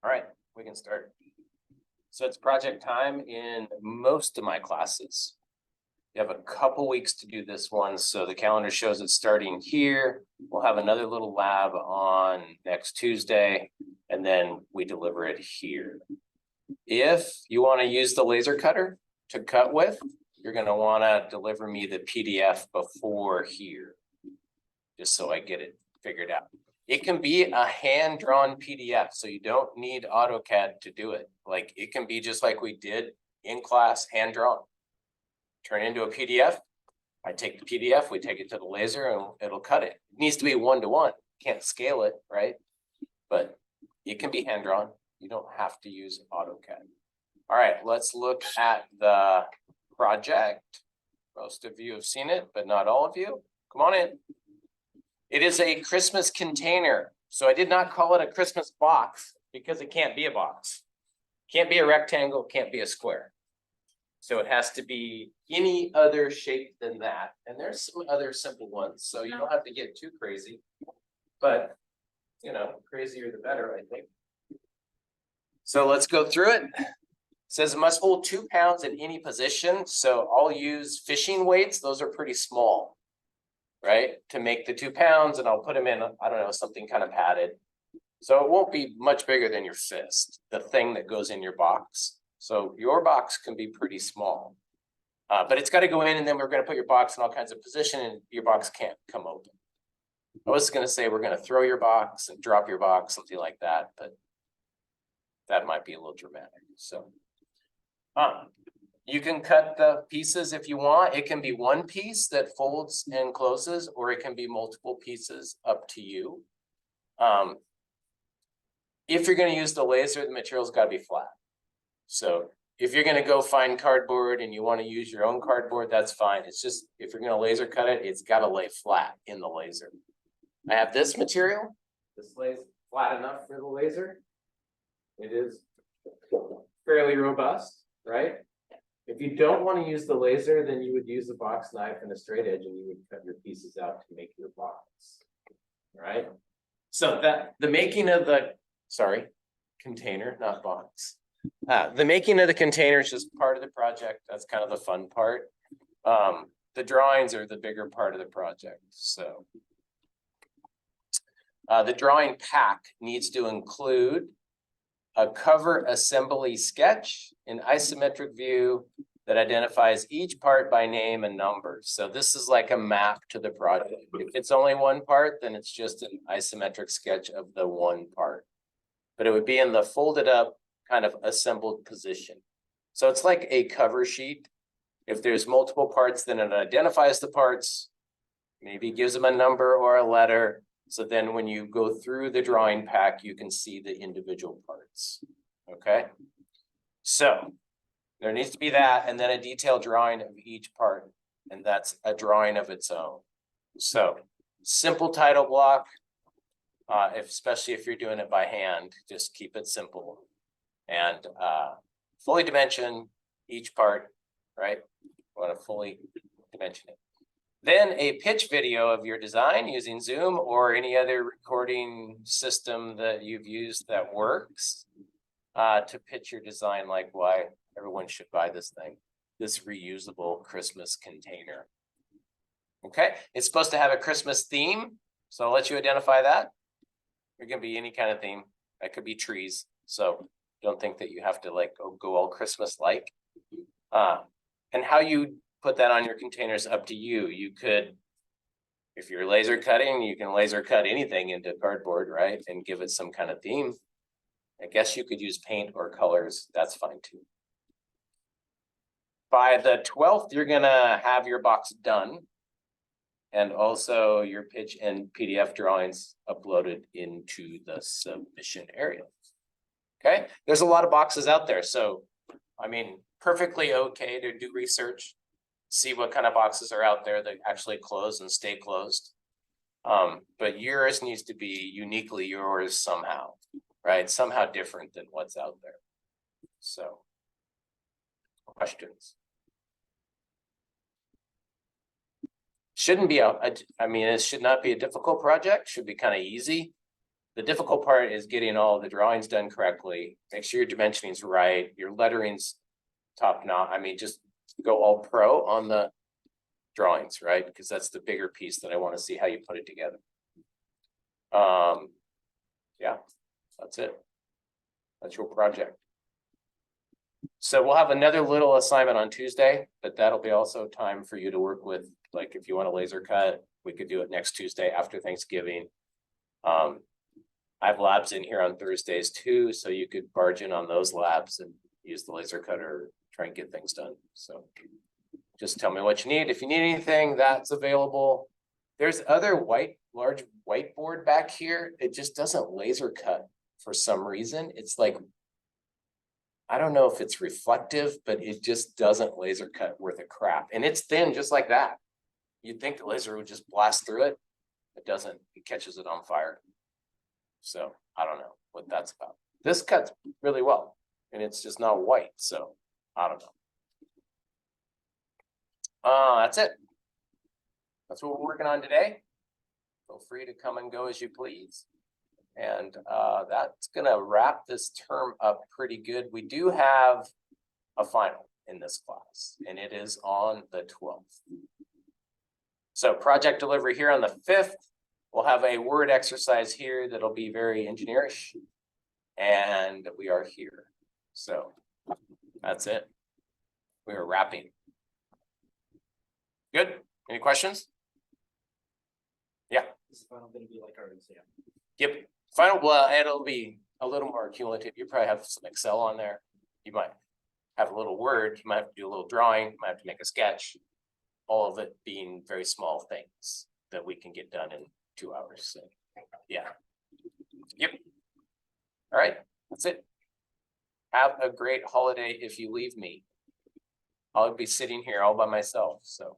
All right, we can start. So it's project time in most of my classes. You have a couple weeks to do this one, so the calendar shows it starting here. We'll have another little lab on next Tuesday, and then we deliver it here. If you want to use the laser cutter to cut with, you're going to want to deliver me the PDF before here, just so I get it figured out. It can be a hand-drawn PDF, so you don't need AutoCAD to do it. Like, it can be just like we did in class, hand-drawn. Turn it into a PDF. I take the PDF, we take it to the laser, and it'll cut it. It needs to be one-to-one. Can't scale it, right? But it can be hand-drawn. You don't have to use AutoCAD. All right, let's look at the project. Most of you have seen it, but not all of you. Come on in. It is a Christmas container. So I did not call it a Christmas box because it can't be a box. Can't be a rectangle, can't be a square. So it has to be any other shape than that. And there's some other simple ones, so you don't have to get too crazy. But, you know, crazier the better, I think. So let's go through it. It says it must hold 2 pounds in any position. So I'll use fishing weights. Those are pretty small, right? To make the 2 pounds, and I'll put them in, I don't know, something kind of padded. So it won't be much bigger than your fist, the thing that goes in your box. So your box can be pretty small, but it's got to go in, and then we're going to put your box in all kinds of position, and your box can't come open. I was going to say we're going to throw your box and drop your box, something like that, but that might be a little dramatic. So you can cut the pieces if you want. It can be one piece that folds and closes, or it can be multiple pieces, up to you. If you're going to use the laser, the material's got to be flat. So if you're going to go find cardboard and you want to use your own cardboard, that's fine. It's just, if you're going to laser cut it, it's got to lay flat in the laser. I have this material. This lays flat enough for the laser. It is fairly robust, right? If you don't want to use the laser, then you would use the box knife and a straight edge, and you would cut your pieces out to make your box. Right? So that the making of the, container, not box. The making of the container is just part of the project. That's kind of the fun part. The drawings are the bigger part of the project. So the drawing pack needs to include a cover assembly sketch, an isometric view that identifies each part by name and number. So this is like a map to the project. If it's only one part, then it's just an isometric sketch of the one part. But it would be in the folded up kind of assembled position. So it's like a cover sheet. If there's multiple parts, then it identifies the parts, maybe gives them a number or a letter. So then when you go through the drawing pack, you can see the individual parts. Okay. So there needs to be that, and then a detailed drawing of each part. And that's a drawing of its own. So simple title block, especially if you're doing it by hand, just keep it simple. And fully dimension each part, right? Want to fully dimension it. Then a pitch video of your design using Zoom or any other recording system that you've used that works to pitch your design, like why everyone should buy this thing, this reusable Christmas container. Okay, it's supposed to have a Christmas theme, so I'll let you identify that. It can be any kind of theme. That could be trees, so don't think that you have to like go all Christmas-like. And how you put that on your containers, up to you. You could, if you're laser cutting, you can laser cut anything into cardboard, right? And give it some kind of theme. I guess you could use paint or colors. That's fine too. By the 12th, you're gonna have your box done. And also your pitch and PDF drawings uploaded into the submission area. Okay, there's a lot of boxes out there. So, I mean, perfectly okay to do research, see what kind of boxes are out there that actually close and stay closed. But yours needs to be uniquely yours somehow, right? Somehow different than what's out there. So, questions? Shouldn't be I mean, it should not be a difficult project, should be kind of easy. The difficult part is getting all the drawings done correctly, make sure your dimensioning's right, your lettering's top notch. I mean, just go all pro on the drawings, right? Because that's the bigger piece that I want to see how you put it together. Yeah, that's it. That's your project. So we'll have another little assignment on Tuesday, but that'll be also time for you to work with, like if you want a laser cut, we could do it next Tuesday after Thanksgiving. I have labs in here on Thursdays too, so you could barge in on those labs and use the laser cutter, try and get things done. So just tell me what you need. If you need anything, that's available. There's other large whiteboard back here. It just doesn't laser cut for some reason. It's like, I don't know if it's reflective, but it just doesn't laser cut worth a crap. And it's thin just like that. You'd think the laser would just blast through it. It doesn't, it catches it on fire. So I don't know what that's about. This cuts really well and it's just not white. So I don't know. That's it. That's what we're working on today. Feel free to come and go as you please. And that's gonna wrap this term up pretty good. We do have a final in this class and it is on the 12th. So project delivery here on the 5th. We'll have a word exercise here that'll be very engineerish. And we are here. So that's it. We are wrapping. Good. Any questions? Yeah. Is the final going to be like our exam? Yep. Final, well, it'll be a little more cumulative. You probably have some Excel on there. You might have a little word. You might have to do a little drawing. You might have to make a sketch. All of it being very small things that we can get done in 2 hours. So, yeah. Yep. All right. That's it. Have a great holiday if you leave me. I'll be sitting here all by myself. So.